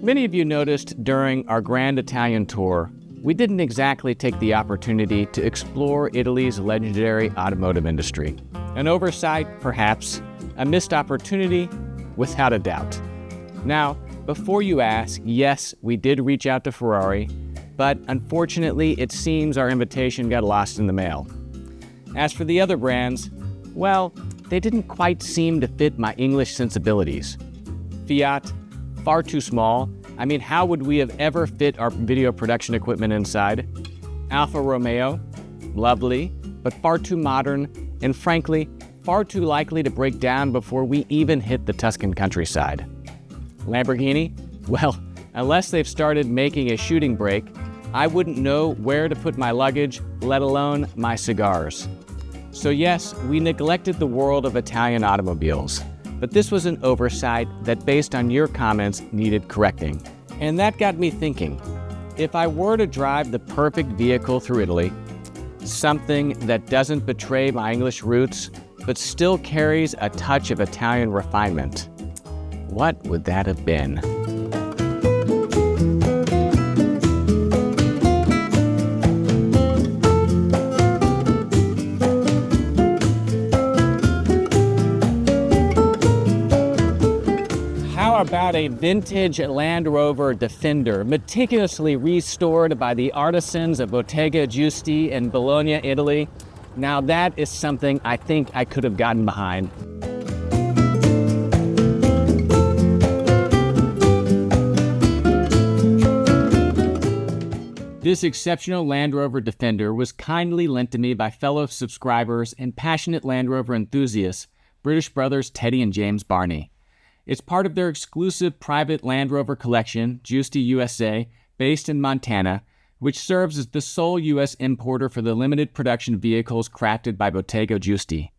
Many of you noticed during our Grand Italian tour, we didn't exactly take the opportunity to explore Italy's legendary automotive industry. An oversight, perhaps, a missed opportunity, without a doubt. Now, before you ask, yes, we did reach out to Ferrari, but unfortunately, it seems our invitation got lost in the mail. As for the other brands, well, they didn't quite seem to fit my English sensibilities. Fiat, far too small. I mean, how would we have ever fit our video production equipment inside? Alfa Romeo, lovely, but far too modern, and frankly, far too likely to break down before we even hit the Tuscan countryside. Lamborghini, well, unless they've started making a shooting brake, I wouldn't know where to put my luggage, let alone my cigars. So yes, we neglected the world of Italian automobiles. But this was an oversight that, based on your comments, needed correcting. And that got me thinking, if I were to drive the perfect vehicle through Italy, something that doesn't betray my English roots, but still carries a touch of Italian refinement, what would that have been? About a vintage Land Rover Defender, meticulously restored by the artisans of Bottega Giusti in Bologna, Italy. Now that is something I think I could have gotten behind. This exceptional Land Rover Defender was kindly lent to me by fellow subscribers and passionate Land Rover enthusiasts, British brothers Teddy and James Barney. It's part of their exclusive private Land Rover collection, Giusti USA, based in Montana, which serves as the sole U.S. importer for the limited production vehicles crafted by Bottega Giusti.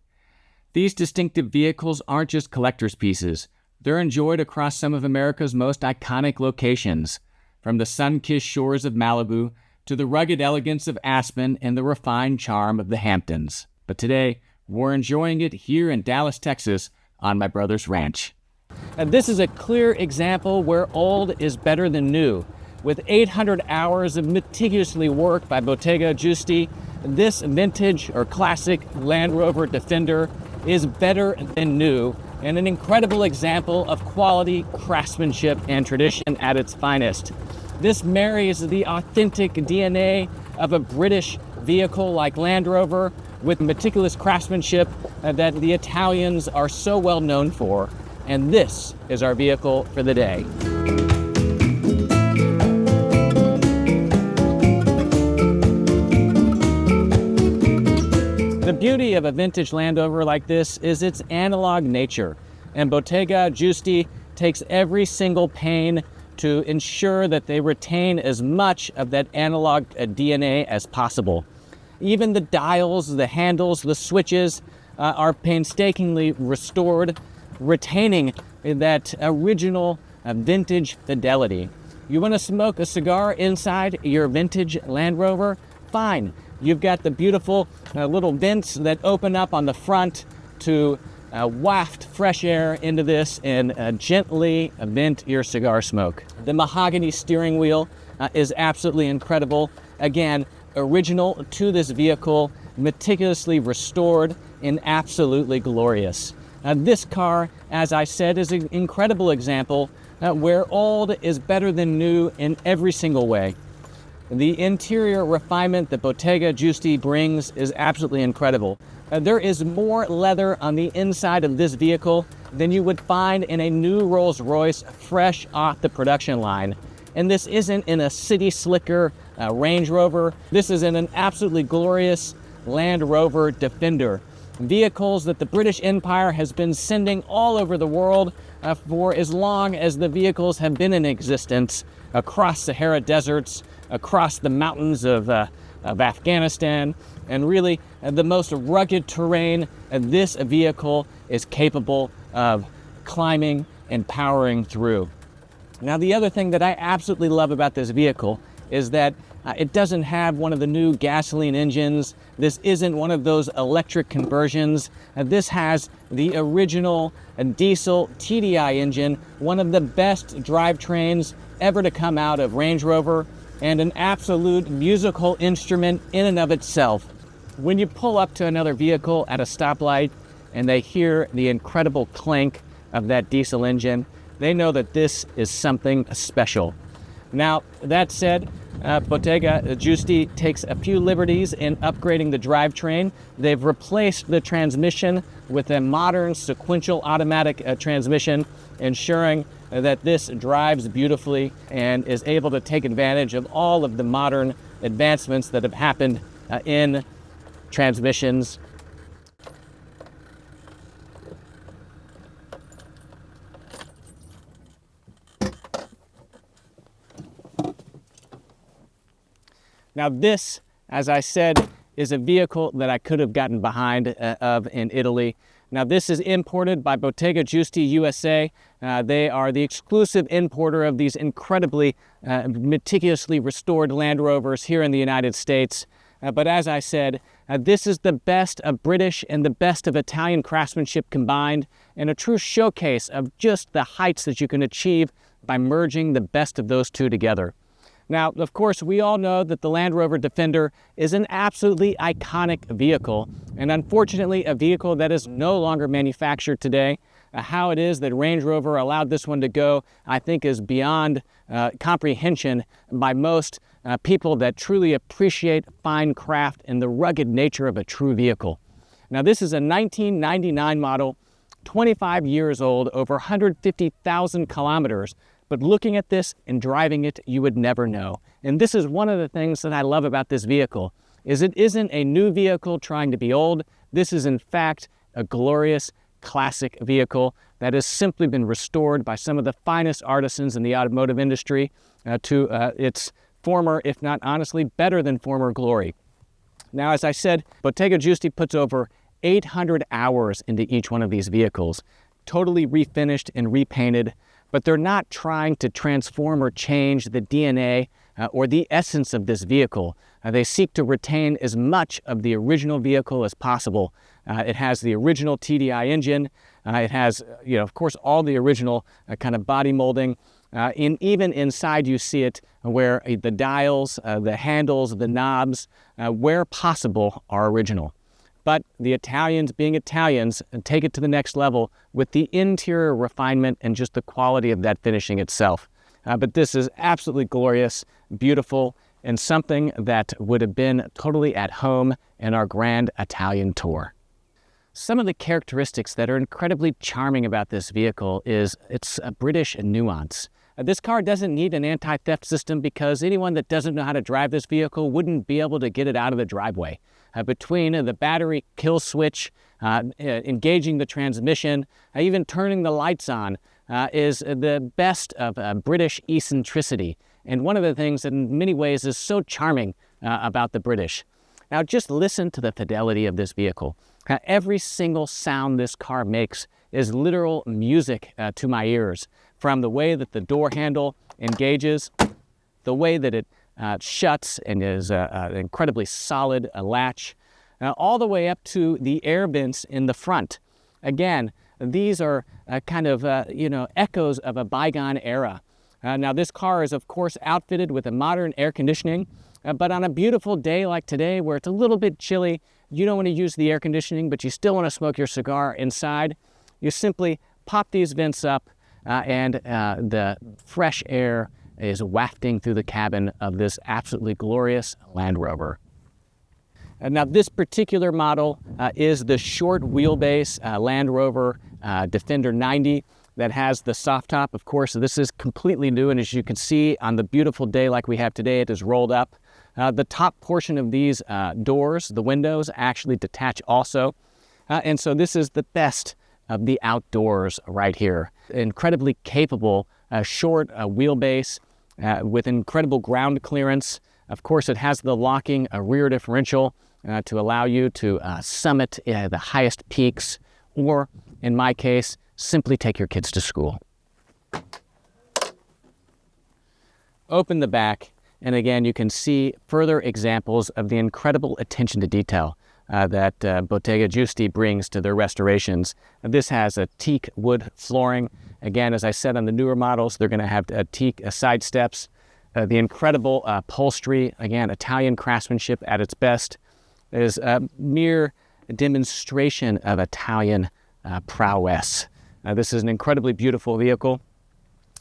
These distinctive vehicles aren't just collector's pieces. They're enjoyed across some of America's most iconic locations, from the sun-kissed shores of Malibu to the rugged elegance of Aspen and the refined charm of the Hamptons. But today, we're enjoying it here in Dallas, Texas, on my brother's ranch. And this is a clear example where old is better than new. With 800 hours of meticulously worked by Bottega Giusti, this vintage or classic Land Rover Defender is better than new and an incredible example of quality, craftsmanship, and tradition at its finest. This marries the authentic DNA of a British vehicle like Land Rover with meticulous craftsmanship that the Italians are so well known for. And this is our vehicle for the day. The beauty of a vintage Land Rover like this is its analog nature, and Bottega Giusti takes every single pain to ensure that they retain as much of that analog DNA as possible. Even the dials, the handles, the switches are painstakingly restored, retaining that original vintage fidelity. You want to smoke a cigar inside your vintage Land Rover? Fine. You've got the beautiful little vents that open up on the front to waft fresh air into this and gently vent your cigar smoke. The mahogany steering wheel is absolutely incredible. Again, original to this vehicle, meticulously restored and absolutely glorious. This car, as I said, is an incredible example where old is better than new in every single way. The interior refinement that Bottega Giusti brings is absolutely incredible. There is more leather on the inside of this vehicle than you would find in a new Rolls-Royce fresh off the production line. And this isn't in a city slicker Range Rover. This is in an absolutely glorious Land Rover Defender. Vehicles that the British Empire has been sending all over the world for as long as the vehicles have been in existence, across Sahara deserts, across the mountains of Afghanistan, and really the most rugged terrain this vehicle is capable of climbing and powering through. Now, the other thing that I absolutely love about this vehicle is that It doesn't have one of the new gasoline engines. This isn't one of those electric conversions. This has the original diesel TDI engine, one of the best drivetrains ever to come out of Range Rover, and an absolute musical instrument in and of itself. When you pull up to another vehicle at a stoplight and they hear the incredible clank of that diesel engine, they know that this is something special. Now, that said, Bottega Giusti takes a few liberties in upgrading the drivetrain. They've replaced the transmission with a modern sequential automatic transmission, ensuring that this drives beautifully and is able to take advantage of all of the modern advancements that have happened in transmissions. Now this, as I said, is a vehicle that I could have gotten behind in Italy. Now this is imported by Bottega Giusti USA. They are the exclusive importer of these incredibly meticulously restored Land Rovers here in the United States. But as I said, this is the best of British and the best of Italian craftsmanship combined, and a true showcase of just the heights that you can achieve by merging the best of those two together. Now, of course, we all know that the Land Rover Defender is an absolutely iconic vehicle, and unfortunately a vehicle that is no longer manufactured today. How it is that Range Rover allowed this one to go, I think, is beyond comprehension by most people that truly appreciate fine craft and the rugged nature of a true vehicle. Now, this is a 1999 model, 25 years old, over 150,000 kilometers. But looking at this and driving it, you would never know. And this is one of the things that I love about this vehicle, is it isn't a new vehicle trying to be old. This is in fact a glorious classic vehicle that has simply been restored by some of the finest artisans in the automotive industry to its former, if not honestly better than former glory. Now, as I said, Bottega Giusti puts over 800 hours into each one of these vehicles, totally refinished and repainted. But they're not trying to transform or change the DNA or the essence of this vehicle. They seek to retain as much of the original vehicle as possible. It has the original TDI engine. It has, of course, all the original kind of body molding. Even inside you see it where the dials, the handles, the knobs, where possible, are original. But the Italians, being Italians, take it to the next level with the interior refinement and just the quality of that finishing itself. But this is absolutely glorious, beautiful, and something that would have been totally at home in our grand Italian tour. Some of the characteristics that are incredibly charming about this vehicle is its British nuance. This car doesn't need an anti-theft system because anyone that doesn't know how to drive this vehicle wouldn't be able to get it out of the driveway. Between the battery kill switch, engaging the transmission, even turning the lights on is the best of British eccentricity, and one of the things that in many ways is so charming about the British. Now just listen to the fidelity of this vehicle. Every single sound this car makes is literal music to my ears, from the way that the door handle engages, the way that it shuts and is an incredibly solid latch, all the way up to the air vents in the front. Again, these are kind of echoes of a bygone era. Now this car is of course outfitted with a modern air conditioning, but on a beautiful day like today where it's a little bit chilly, you don't want to use the air conditioning but you still want to smoke your cigar inside, you simply pop these vents up and the fresh air is wafting through the cabin of this absolutely glorious Land Rover. Now this particular model is the short wheelbase Land Rover Defender 90 that has the soft top. Of course, this is completely new, and as you can see on the beautiful day like we have today, it is rolled up. The top portion of these doors, the windows, actually detach also. And so this is the best of the outdoors right here. Incredibly capable, short wheelbase with incredible ground clearance. Of course, it has the locking rear differential to allow you to summit the highest peaks, or in my case, simply take your kids to school. Open the back, And again, you can see further examples of the incredible attention to detail that Bottega Giusti brings to their restorations. This has a teak wood flooring. Again, as I said, on the newer models, they're going to have teak side steps. The incredible upholstery, again, Italian craftsmanship at its best, is a mere demonstration of Italian prowess. This is an incredibly beautiful vehicle,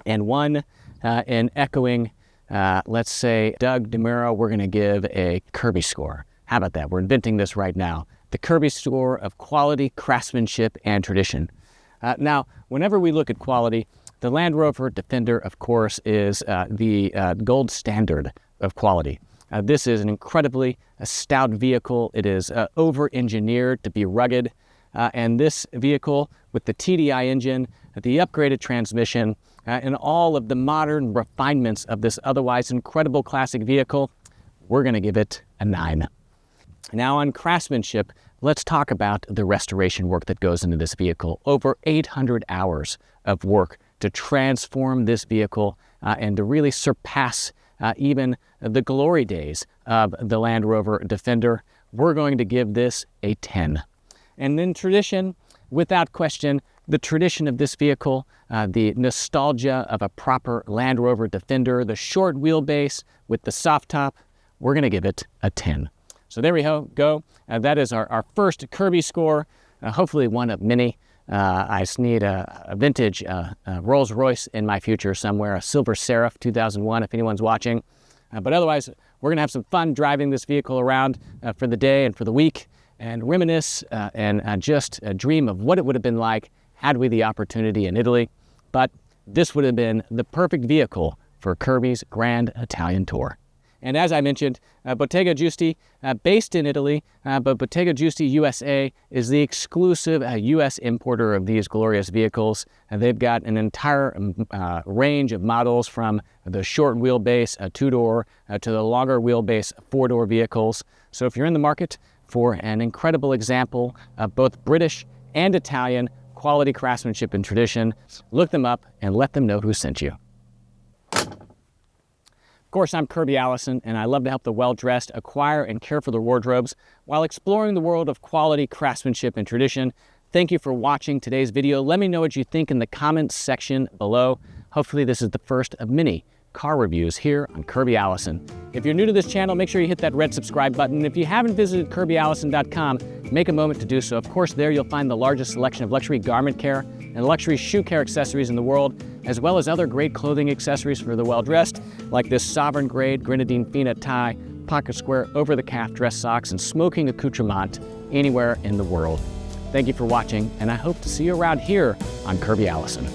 and one in echoing, let's say, Doug DeMuro, we're going to give a Kirby Score. How about that? We're inventing this right now. The Kirby Score of quality, craftsmanship, and tradition. Now, whenever we look at quality, the Land Rover Defender, of course, is the gold standard of quality. This is an incredibly stout vehicle. It is over-engineered to be rugged. And this vehicle, with the TDI engine, the upgraded transmission, and all of the modern refinements of this otherwise incredible classic vehicle, we're going to give it a 9. Now, on craftsmanship, let's talk about the restoration work that goes into this vehicle. Over 800 hours of work to transform this vehicle and to really surpass even the glory days of the Land Rover Defender. We're going to give this a 10. And then tradition, without question, the tradition of this vehicle, the nostalgia of a proper Land Rover Defender, the short wheelbase with the soft top, we're going to give it a 10. So there we go. That is our first Kirby Score, hopefully one of many. I just need a vintage Rolls Royce in my future somewhere, a Silver Seraph 2001 if anyone's watching. But otherwise, we're going to have some fun driving this vehicle around for the day and for the week, and reminisce and just dream of what it would have been like had we the opportunity in Italy. But this would have been the perfect vehicle for Kirby's Grand Italian Tour. And as I mentioned, Bottega Giusti, based in Italy, but Bottega Giusti USA is the exclusive U.S. importer of these glorious vehicles. They've got an entire range of models, from the short wheelbase 2-door to the longer wheelbase 4-door vehicles. So if you're in the market for an incredible example of both British and Italian quality craftsmanship and tradition, look them up and let them know who sent you. Of course, I'm Kirby Allison, and I love to help the well-dressed acquire and care for their wardrobes while exploring the world of quality craftsmanship and tradition. Thank you for watching today's video. Let me know what you think in the comments section below. Hopefully this is the first of many car reviews here on Kirby Allison. If you're new to this channel, make sure you hit that red subscribe button. If you haven't visited kirbyallison.com, make a moment to do so. Of course, there you'll find the largest selection of luxury garment care and luxury shoe care accessories in the world, as well as other great clothing accessories for the well-dressed, like this sovereign grade grenadine phoenix tie, pocket square over-the-calf dress socks, and smoking accoutrement anywhere in the world. Thank you for watching, and I hope to see you around here on Kirby Allison.